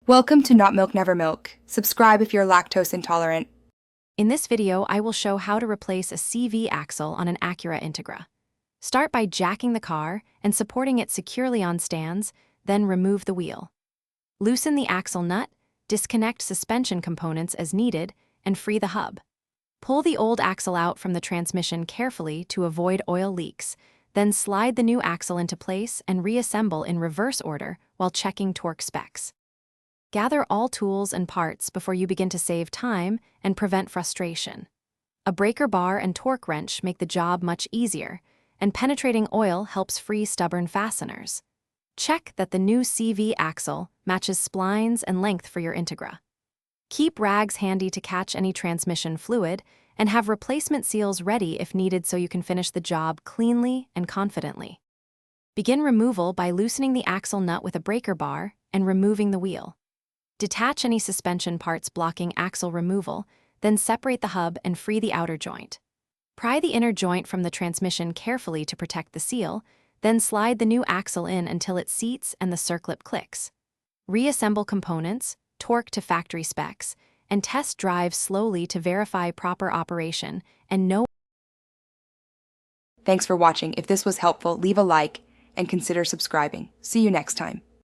Welcome to Not Milk Never Milk. Subscribe if you're lactose intolerant. In this video, I will show how to replace a CV axle on an Acura Integra. Start by jacking the car and supporting it securely on stands, then remove the wheel. Loosen the axle nut, disconnect suspension components as needed, and free the hub. Pull the old axle out from the transmission carefully to avoid oil leaks, then slide the new axle into place and reassemble in reverse order while checking torque specs. Gather all tools and parts before you begin to save time and prevent frustration. A breaker bar and torque wrench make the job much easier, and penetrating oil helps free stubborn fasteners. Check that the new CV axle matches splines and length for your Integra. Keep rags handy to catch any transmission fluid, and have replacement seals ready if needed so you can finish the job cleanly and confidently. Begin removal by loosening the axle nut with a breaker bar and removing the wheel. Detach any suspension parts blocking axle removal, then separate the hub and free the outer joint. Pry the inner joint from the transmission carefully to protect the seal, then slide the new axle in until it seats and the circlip clicks. Reassemble components, torque to factory specs, and test drive slowly to verify proper operation and know. Thanks for watching. If this was helpful, leave a like and consider subscribing. See you next time.